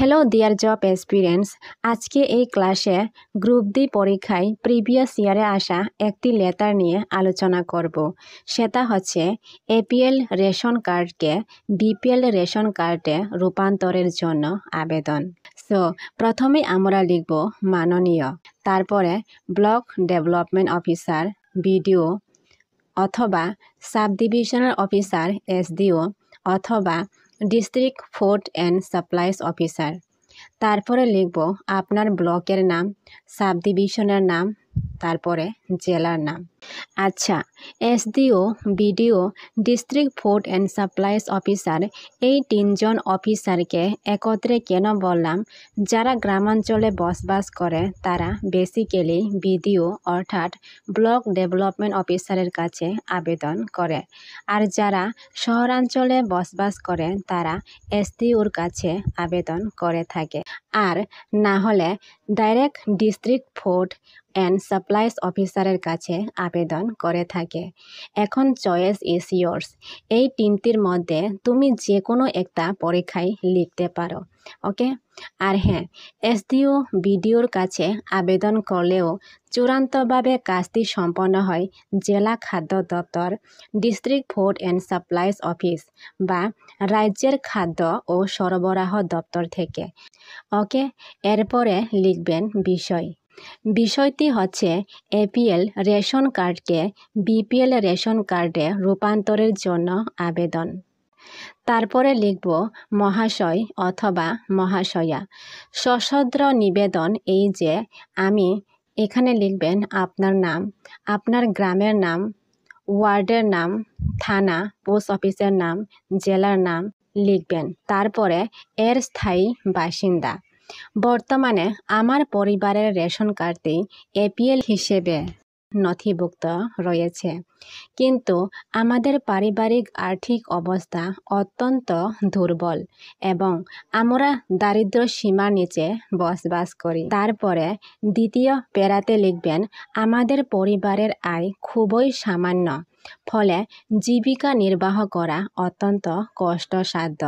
Hello dear job experience. আজকে এই ক্লাসে গ্রুপ ডি পরীক্ষায় প্রিভিয়াস ইয়ারে আসা একটি লেটার নিয়ে আলোচনা করব। সেটা হচ্ছে এপিএল রেশন কার্ডকে বিপিএল রেশন কার্ডে রূপান্তরের জন্য আবেদন। সো প্রথমে আমরা লিখব মাননীয়, তারপরে ব্লক ডেভেলপমেন্ট অফিসার বিডিও অথবা সাব ডিভিশনাল অফিসার এসডিও অথবা district food and supplies officer. তারপরে লিখব আপনার ব্লকের নাম, সাব ডিভিশনের নাম, তারপরে জেলার নাম। আচ্ছা, SDO, BDO, district food and supplies officer এই তিনজন অফিসারকে একত্রে কেন বললাম? যারা গ্রামাঞ্চলে বসবাস করে তারা বেসিক্যালি বিডিও অর্থাৎ ব্লক ডেভেলপমেন্ট অফিসারের কাছে আবেদন করে, আর যারা শহরাঞ্চলে বসবাস করে তারা এসডিওর কাছে আবেদন করে থাকে, আর না হলে direct district food and supplies অফিসারের কাছে আবেদন করে থাকে। এখন চয়েস ইজ ইয়োর্স। এই তিনটির মধ্যে তুমি যে কোনো একটা পরীক্ষায় লিখতে পারো, ওকে? আর হ্যাঁ, এসডিও বিডিওর কাছে আবেদন করলেও চূড়ান্তভাবে কাজটি সম্পন্ন হয় জেলা খাদ্য দপ্তর, district food and supplies office বা রাজ্যের খাদ্য ও সরবরাহ দপ্তর থেকে, ওকে? এরপরে লিখবেন বিষয়। বিষয়টি হচ্ছে এপিএল রেশন কার্ডকে বিপিএল রেশন কার্ডে রূপান্তরের জন্য আবেদন। তারপরে লিখব মহাশয় অথবা মহাশয়া। সশদ্র নিবেদন এই যে আমি, এখানে লিখবেন আপনার নাম, আপনার গ্রামের নাম, ওয়ার্ডের নাম, থানা, পোস্ট অফিসের নাম, জেলার নাম লিখবেন, তারপরে এর স্থায়ী বাসিন্দা। বর্তমানে আমার পরিবারের রেশন কার্ডটি এপিএল হিসেবে নথিভুক্ত রয়েছে, কিন্তু আমাদের পারিবারিক আর্থিক অবস্থা অত্যন্ত দুর্বল এবং আমরা দারিদ্র সীমার নিচে বসবাস করি। তারপরে দ্বিতীয় প্যারাতে লিখবেন আমাদের পরিবারের আয় খুবই সামান্য, ফলে জীবিকা নির্বাহ করা অত্যন্ত কষ্টসাধ্য।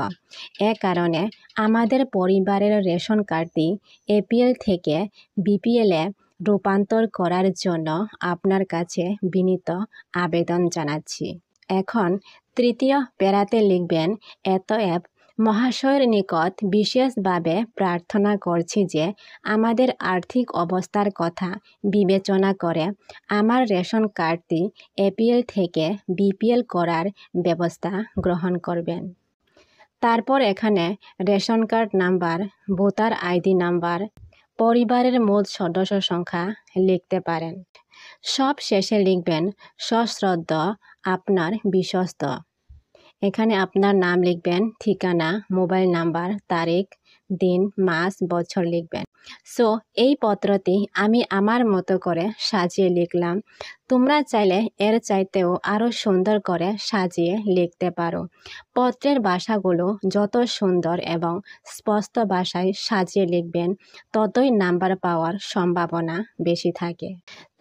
এ কারণে আমাদের পরিবারের রেশন কার্ডটি এপিএল থেকে বিপিএলে রূপান্তর করার জন্য আপনার কাছে বিনীত আবেদন জানাচ্ছি। এখন তৃতীয় প্যারাতে লিখবেন এতএব মহাশয়ের নিকট বিশেষভাবে প্রার্থনা করছি যে আমাদের আর্থিক অবস্থার কথা বিবেচনা করে আমার রেশন কার্ডটি এপিএল থেকে বিপিএল করার ব্যবস্থা গ্রহণ করবেন। তারপর এখানে ration card number, voter ID number, পরিবারের মোট সদস্য সংখ্যা লিখতে পারেন। সব শেষে লিখবেন সশ্রদ্ধ আপনার বিশ্বস্ত। এখানে আপনার নাম লিখবেন, ঠিকানা, মোবাইল নাম্বার, তারিখ, দিন, মাস, বছর লিখবেন। সো এই পত্রটি আমি আমার মতো করে সাজিয়ে লিখলাম। তোমরা চাইলে এর চাইতেও আরও সুন্দর করে সাজিয়ে লিখতে পারো। পত্রের ভাষাগুলো যত সুন্দর এবং স্পষ্ট ভাষায় সাজিয়ে লিখবেন ততই নাম্বার পাওয়ার সম্ভাবনা বেশি থাকে।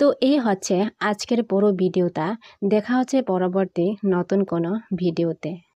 তো এই হচ্ছে আজকের পুরো ভিডিওটা। দেখা হচ্ছে পরবর্তী নতুন কোনো ভিডিওতে।